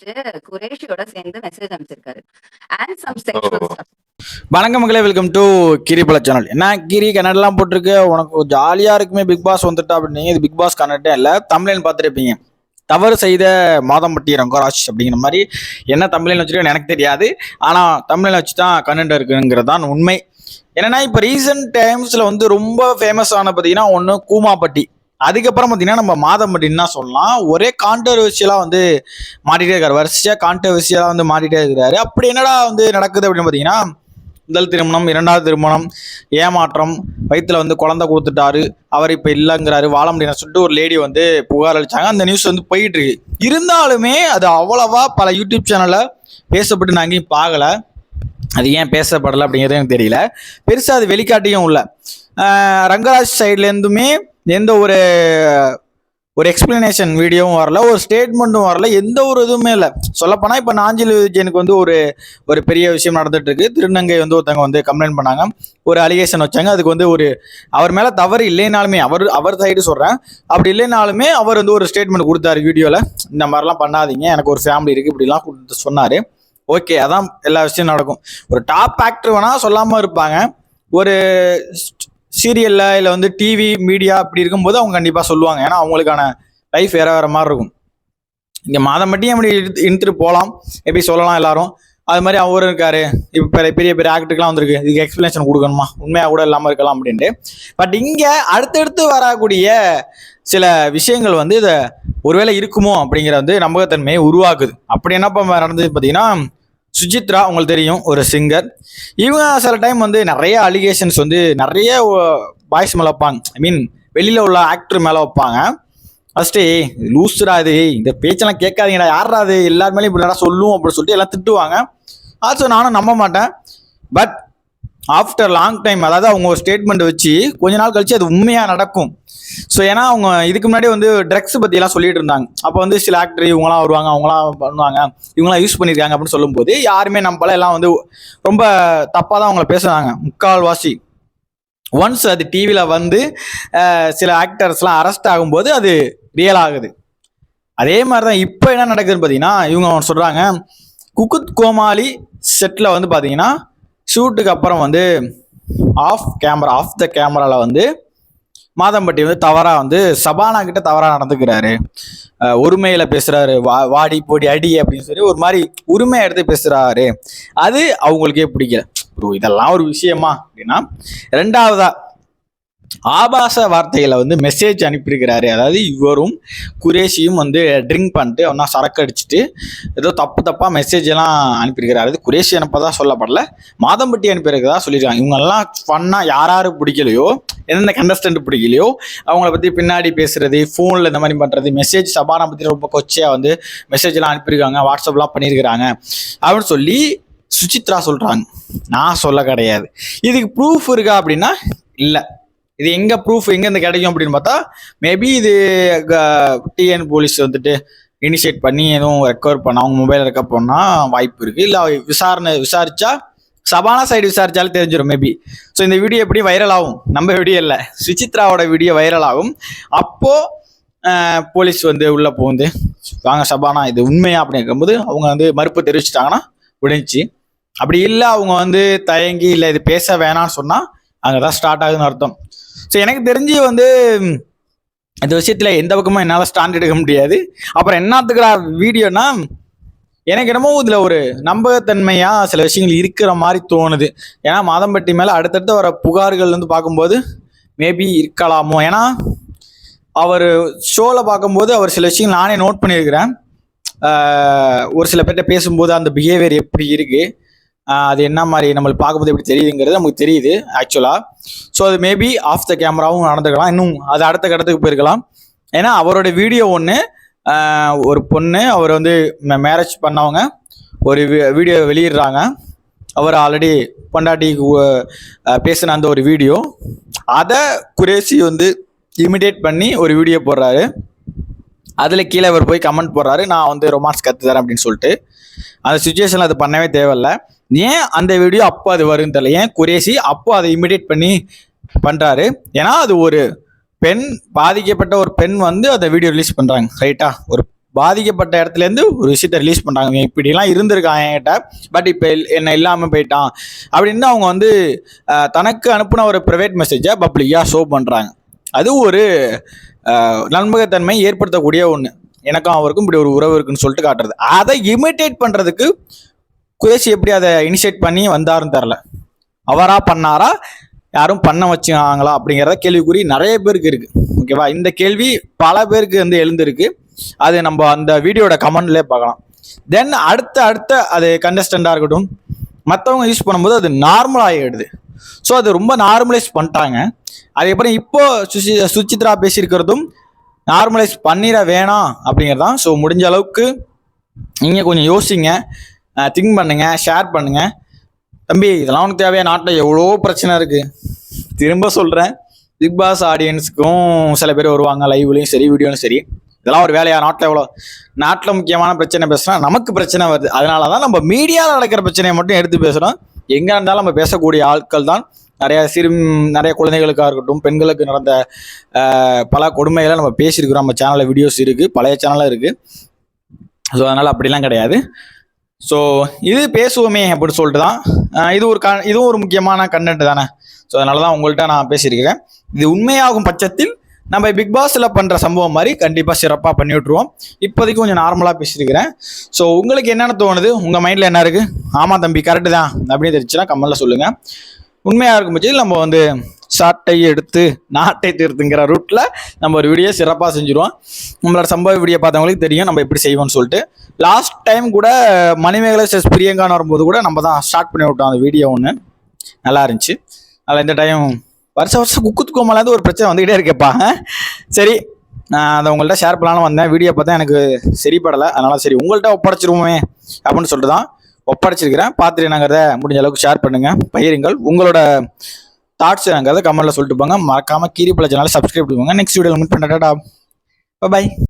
வச்சுட்டு குரேஷியோட சேர்ந்து மெசேஜ் அனுப்பிச்சிருக்காரு அண்ட் சம் செக்ஷுவல் ஸ்டஃப். வணக்கம் மக்களே, வெல்கம் டு கிரிபல சேனல். என்ன கிரி கன்னடெல்லாம் போட்டிருக்கு, உனக்கு ஜாலியா இருக்குமே பிக் பாஸ் வந்துட்டா அப்படின்னு. இது பிக் பாஸ் கன்னடே இல்லை, தமிழ்னு பார்த்துருப்பீங்க. தவறு செய்த மாதம்பட்டி ரங்கராஜ் அப்படிங்கிற மாதிரி என்ன தமிழ்னு வச்சுருக்கேன்னு எனக்கு தெரியாது, ஆனால் தமிழில் வச்சு தான் கன்னடம் இருக்குங்கிறது தான் உண்மை. என்னன்னா இப்போ ரீசெண்ட் டைம்ஸில் வந்து ரொம்ப ஃபேமஸ் ஆன பார்த்தீங்கன்னா ஒன்று கூமாப்பட்டி, அதுக்கப்புறம் பார்த்தீங்கன்னா நம்ம மாதம்பட்டின்னு தான் சொல்லலாம். ஒரே கான்ட்ரவர்சியலாக வந்து மாட்டிகிட்டே இருக்காரு, வரிசையாக கான்ட்ரவர்சியலாக வந்து மாட்டிகிட்டே இருக்கிறாரு. அப்படி என்னடா வந்து நடக்குது அப்படின்னு பார்த்தீங்கன்னா, முதல் திருமணம், இரண்டாவது திருமணம், ஏமாற்றம், வயிற்றுல வந்து குழந்தை கொடுத்துட்டாரு, அவர் இப்போ இல்லைங்கிறாரு, வாழ முடியாது சொல்லிட்டு ஒரு லேடி வந்து புகார் அளித்தாங்க. அந்த நியூஸ் வந்து போயிட்டு இருக்கு. இருந்தாலுமே அது அவ்வளவா பல யூடியூப் சேனலில் பேசப்பட்டு நான் எங்கேயும் பார்க்கல. அது ஏன் பேசப்படலை அப்படிங்கிறது எனக்கு தெரியல. பெருசாக அது வெளிக்காட்டியும் இல்லை. ரங்கராஜ் சைட்லேருந்துமே எந்த ஒரு எக்ஸ்பிளனேஷன் வீடியோவும் வரல, ஒரு ஸ்டேட்மெண்ட்டும் வரல, எந்த ஒரு இதுவுமே இல்லை. சொல்லப்போனால் இப்போ நாஞ்சில் விஜயனுக்கு வந்து ஒரு பெரிய விஷயம் நடந்துட்டு இருக்கு. திருநங்கை வந்து ஒருத்தவங்க வந்து கம்ப்ளைண்ட் பண்ணாங்க, ஒரு அலிகேஷன் வச்சாங்க. அதுக்கு வந்து அவர் மேலே தவறு இல்லைனாலுமே, அவர் சைடு சொல்கிறேன், அப்படி இல்லைனாலுமே அவர் வந்து ஒரு ஸ்டேட்மெண்ட் கொடுத்தாரு வீடியோவில். இந்த மாதிரிலாம் பண்ணாதீங்க, எனக்கு ஒரு ஃபேமிலி இருக்குது, இப்படிலாம் சொன்னார். ஓகே, அதான் எல்லா விஷயம் நடக்கும். ஒரு டாப் ஆக்டர் வேணால் சொல்லாமல் இருப்பாங்க. ஒரு சீரியல்ல இல்லை வந்து டிவி மீடியா அப்படி இருக்கும்போது அவங்க கண்டிப்பாக சொல்லுவாங்க, ஏன்னா அவங்களுக்கான லைஃப் வேற மாதிரி இருக்கும். இங்கே மாதம்பட்டியும் அப்படி இழுத்துட்டு போகலாம், எப்படி சொல்லலாம் எல்லாரும். அது மாதிரி அவரும் இருக்காரு. இப்போ பெரிய பெரிய ஆக்டருக்குலாம் வந்திருக்கு, இதுக்கு எக்ஸ்பிளனேஷன் கொடுக்கணுமா, உண்மையாக கூட இல்லாமல் இருக்கலாம் அப்படின்ட்டு. பட் இங்கே அடுத்தடுத்து வரக்கூடிய சில விஷயங்கள் வந்து இதை ஒருவேளை இருக்குமோ அப்படிங்கிற வந்து நம்பகத்தன்மையை உருவாக்குது. அப்படி என்னப்பா நடந்தது பார்த்தீங்கன்னா, சுஜித்ரா உங்களுக்கு தெரியும், ஒரு சிங்கர். இவங்க சில டைம் வந்து நிறைய அலிகேஷன்ஸ் வந்து நிறைய பாய்ஸ் மேலே வைப்பாங்க, ஐ மீன் வெளியில் உள்ள ஆக்டர் மேலே வைப்பாங்க. ஃபஸ்ட்டு லூஸ்ரா இது, இந்த பேச்செல்லாம் கேட்காதீங்கடா, யாரா அது, எல்லார் மேலேயும் இப்படி சொல்லுவோம் அப்படின்னு சொல்லிட்டு எல்லாம் திட்டுவாங்க. அது நானும் நம்ப மாட்டேன். பட் ஆஃப்டர் லாங் டைம், அதாவது அவங்க ஒரு ஸ்டேட்மெண்ட் வச்சு கொஞ்ச நாள் கழிச்சு அது உண்மையாக நடக்கும். ஸோ ஏன்னா அவங்க இதுக்கு முன்னாடி வந்து ட்ரக்ஸ் பற்றிலாம் சொல்லிட்டு இருந்தாங்க. அப்போ வந்து சில ஆக்டர் இவங்களாம் வருவாங்க, அவங்களாம் பண்ணுவாங்க, இவங்களாம் யூஸ் பண்ணியிருக்காங்க அப்படின்னு சொல்லும்போது யாருமே நம்மளாம் எல்லாம் வந்து ரொம்ப தப்பாக தான் அவங்கள பேசுகிறாங்க முக்கால்வாசி. ஒன்ஸ் அது டிவியில் வந்து சில ஆக்டர்ஸ்லாம் அரெஸ்ட் ஆகும்போது அது ரியல் ஆகுது. அதே மாதிரி தான் இப்போ என்ன நடக்குதுன்னு பார்த்தீங்கன்னா, இவங்க சொல்கிறாங்க குக்குத் கோமாளி செட்டில் வந்து பார்த்தீங்கன்னா ஷூட்டுக்கு அப்புறம் வந்து ஆஃப் த கேமராவில் வந்து மாதம்பட்டி வந்து தவறாக வந்து சபானா கிட்ட தவறாக நடந்துக்கிறாரு, உரிமையில் பேசுகிறாரு, வாடி போடி அடி அப்படின்னு சொல்லி ஒரு மாதிரி உரிமையை எடுத்து பேசுகிறாரு. அது அவங்களுக்கே பிடிக்கல. இதெல்லாம் ஒரு விஷயமா அப்படின்னா, ரெண்டாவதா ஆபாச வார்த்தைகளை வந்து மெசேஜ் அனுப்பியிருக்கிறாரு. அதாவது இவரும் குரேஷியும் வந்து ட்ரிங்க் பண்ணிட்டு ஒன்றா சரக்கு அடிச்சுட்டு ஏதோ தப்பாக மெசேஜ் எல்லாம் அனுப்பியிருக்கிறாரு. அது குரேஷி அனுப்பதான் சொல்லப்படல, மாதம்பட்டி அனுப்பியிருக்கதா சொல்லியிருக்காங்க. இவங்கெல்லாம் ஃபன்னாக யார் பிடிக்கலையோ, எந்தெந்த கண்டஸ்டன்ட் பிடிக்கலையோ அவங்கள பற்றி பின்னாடி பேசுறது, ஃபோனில் இந்த மாதிரி பண்ணுறது, மெசேஜ் சபானா பற்றி ரொம்ப கொச்சையாக வந்து மெசேஜ்லாம் அனுப்பியிருக்காங்க, வாட்ஸ்அப்லாம் பண்ணியிருக்கிறாங்க அப்படின்னு சொல்லி சுசித்ரா சொல்கிறாங்க. நான் சொல்ல கிடையாது. இதுக்கு ப்ரூஃப் இருக்கா அப்படின்னா இல்லை. இது எங்கே ப்ரூஃப் எங்கேருந்து கிடைக்கும் அப்படின்னு பார்த்தா, மேபி இது டிஎன் போலீஸ் வந்துட்டு இனிஷியேட் பண்ணி எதுவும் ரெக்கவர் பண்ண, அவங்க மொபைல் ரெக்கவர் பண்ணால் வாய்ப்பு இருக்குது. இல்லை விசாரிச்சா சபானா சைடு விசாரிச்சாலும் தெரிஞ்சிடும் மேபி. ஸோ இந்த வீடியோ எப்படி வைரல் ஆகும், நம்ம வீடியோ இல்லை, சுசித்ராவோட வீடியோ வைரல் ஆகும். அப்போது போலீஸ் வந்து உள்ளே போகுது, வாங்க சபானா இது உண்மையா அப்படின்னு இருக்கும்போது அவங்க வந்து மறுப்பு தெரிவிச்சிட்டாங்கன்னா விடுச்சு. அப்படி இல்லை அவங்க வந்து தயங்கி இல்லை இது பேச வேணான்னு சொன்னால் அங்கே தான் ஸ்டார்ட் ஆகுதுன்னு அர்த்தம். ஸோ எனக்கு தெரிஞ்சு வந்து இந்த விஷயத்தில் எந்த பக்கமும் என்னால் ஸ்டாண்ட் எடுக்க முடியாது. அப்புறம் என்னத்துக்குடா வீடியோனா, எனக்கு என்னமோ இதில் ஒரு நம்பகத்தன்மையாக சில விஷயங்கள் இருக்கிற மாதிரி தோணுது. ஏன்னா மாதம்பட்டி மேலே அடுத்தடுத்து வர புகார்கள் வந்து பார்க்கும்போது மேபி இருக்கலாமோ. ஏன்னா அவர் ஷோவில் பார்க்கும்போது அவர் சில விஷயங்கள் நானே நோட் பண்ணியிருக்கிறேன். ஒரு சில பேர்கிட்ட பேசும்போது அந்த பிஹேவியர் எப்படி இருக்குது, அது என்ன மாதிரி நம்மளுக்கு பார்க்கும்போது எப்படி தெரியுதுங்கிறது நமக்கு தெரியுது ஆக்சுவலாக. ஸோ அது மேபி ஆஃப் த கேமராவும் நடந்துக்கலாம், இன்னும் அது அடுத்த கட்டத்துக்கு போயிருக்கலாம். ஏன்னா அவரோட வீடியோ ஒன்று, ஒரு பொண்ணு அவர் வந்து மேரேஜ் பண்ணவங்க ஒரு வீடியோ வெளியிடுறாங்க, அவர் ஆல்ரெடி பொண்டாட்டிக்கு பேசின அந்த ஒரு வீடியோ, அதை குரேஷி வந்து இமிடேட் பண்ணி ஒரு வீடியோ போடுறாரு. அதில் கீழே அவர் போய் கமெண்ட் போடுறாரு, நான் வந்து ரொமான்ஸ் கற்றுத்தரேன் அப்படின்னு சொல்லிட்டு. அந்த சுச்சுவேஷனில் அது பண்ணவே தேவையில்லை. ஏன் அந்த வீடியோ அப்போ அது வரும்னு தெரியல, ஏன் குரேஷி அப்போ அதை இமிடேட் பண்ணி பண்ணுறாரு? ஏன்னா அது ஒரு பெண், பாதிக்கப்பட்ட ஒரு பெண் வந்து அந்த வீடியோ ரிலீஸ் பண்ணுறாங்க, ரைட்டா? ஒரு பாதிக்கப்பட்ட இடத்துல இருந்து ஒரு விஷயத்த ரிலீஸ் பண்றாங்க. இப்படிலாம் இருந்திருக்கான் என்கிட்ட, பட் இப்போ என்ன இல்லாமல் போயிட்டான் அப்படின்னு அவங்க வந்து தனக்கு அனுப்புன ஒரு ப்ரைவேட் மெசேஜை பப்ளிக்காக ஷோ பண்றாங்க. அது ஒரு நம்பகத்தன்மை ஏற்படுத்தக்கூடிய ஒன்று. எனக்கும் அவருக்கும் இப்படி ஒரு உறவு இருக்குன்னு சொல்லிட்டு காட்டுறது. அதை இமிட்டேட் பண்றதுக்கு குரேஷி எப்படி அதை இனிஷியேட் பண்ணி வந்தாருன்னு தெரில. அவரா பண்ணாரா, யாரும் பண்ண வச்சாங்களா அப்படிங்கிறத கேள்விக்குறி நிறைய பேருக்கு இருக்கு. ஓகேவா, இந்த கேள்வி பல பேருக்கு வந்து எழுந்திருக்கு. அது நம்ம அந்த வீடியோட கமெண்ட்லேயே பார்க்கலாம். தென் அடுத்த அது கண்டஸ்டண்டாக இருக்கட்டும், மற்றவங்க யூஸ் பண்ணும்போது அது நார்மல் ஆகிடுது. ஸோ அது ரொம்ப நார்மலைஸ் பண்ணிட்டாங்க. அதுக்கப்புறம் இப்போ சுசித்ரா பேசியிருக்கிறதும் நார்மலைஸ் பண்ணிட வேணாம் அப்படிங்கிறதான். ஸோ முடிஞ்ச அளவுக்கு நீங்கள் கொஞ்சம் யோசிங்க, திங்க் பண்ணுங்க, ஷேர் பண்ணுங்க. தம்பி, இதெல்லாம் உனக்கு தேவையா? நாட்டில் எவ்வளோ பிரச்சனை இருக்கு. திரும்ப சொல்கிறேன், பிக் பாஸ் ஆடியன்ஸுக்கும் சில பேர் வருவாங்க, லைவ்லையும் சரி வீடியோலையும் சரி. இதெல்லாம் ஒரு வேலையா? நாட்டில் முக்கியமான பிரச்சனை பேசுனா நமக்கு பிரச்சனை வருது. அதனால தான் நம்ம மீடியாவில் நடக்கிற பிரச்சனையை மட்டும் எடுத்து பேசுகிறோம். எங்கே இருந்தாலும் நம்ம பேசக்கூடிய ஆட்கள் தான் நிறைய குழந்தைகளுக்காக இருக்கட்டும், பெண்களுக்கு நடந்த பல கொடுமைகளை நம்ம பேசியிருக்கிறோம். நம்ம சேனலில் வீடியோஸ் இருக்குது, பழைய சேனலில் இருக்குது. ஸோ அதனால் அப்படிலாம் கிடையாது. ஸோ இது பேசுவோமே அப்படின்னு சொல்லிட்டு தான் இதுவும் ஒரு முக்கியமான கண்டென்ட் தானே. ஸோ அதனால தான் உங்கள்கிட்ட நான் பேசியிருக்கிறேன். இது உண்மையாகும் பட்சத்தில் நம்ம பிக் பாஸில் பண்ணுற சம்பவம் மாதிரி கண்டிப்பாக சிறப்பாக பண்ணி விட்ருவோம். இப்போதைக்கு கொஞ்சம் நார்மலாக பேசியிருக்கிறேன். ஸோ உங்களுக்கு என்னென்ன தோணுது, உங்கள் மைண்டில் என்ன இருக்குது? ஆமாம் தம்பி கரெக்டு தான் அப்படின்னு தெரிஞ்சுன்னா கமெண்ட்டில் சொல்லுங்கள். உண்மையாக இருக்கும் பட்சத்தில் நம்ம வந்து ஷார்ட்டை எடுத்து நாட்டை தீர்த்துங்கிற ரூட்டில் நம்ம ஒரு வீடியோ சிறப்பாக செஞ்சுருவோம். நம்மளோட சம்பவ வீடியோ பார்த்தவங்களுக்கு தெரியும் நம்ம எப்படி செய்வோம்னு சொல்லிட்டு. லாஸ்ட் டைம் கூட மணிமேகலை செஸ் பிரியங்கான்னு வரும்போது கூட நம்ம தான் ஸ்டார்ட் பண்ணி விட்டோம் அந்த வீடியோ. ஒன்று நல்லா இருந்துச்சு. அதில் இந்த டைம் வருஷம் குக்குத் கோமாலேருந்து ஒரு பிரச்சனை வந்துக்கிட்டே இருக்கேப்பா. சரி, நான் அதை உங்கள்கிட்ட ஷேர் பண்ணலான்னு வந்தேன். வீடியோ பார்த்தா எனக்கு சரிப்படலை, அதனால் சரி உங்கள்கிட்ட ஒப்படைச்சிருவோமே அப்படின்னு சொல்லிட்டு தான் ஒப்படைச்சிருக்கிறேன். பார்த்துட்டு என்னங்கிறத முடிஞ்ச அளவுக்கு ஷேர் பண்ணுங்கள், பகிருங்கள். உங்களோட தாட்ஸ் என்னங்கிறத கமெண்ட்டில் சொல்லிட்டு போங்க. மறக்காமல் கீரிப்பழ சேனலை சப்ஸ்கிரைப் பண்ணுவாங்க. நெக்ஸ்ட் வீடியோவில் மீட் பண்ணுறேன். பாய்.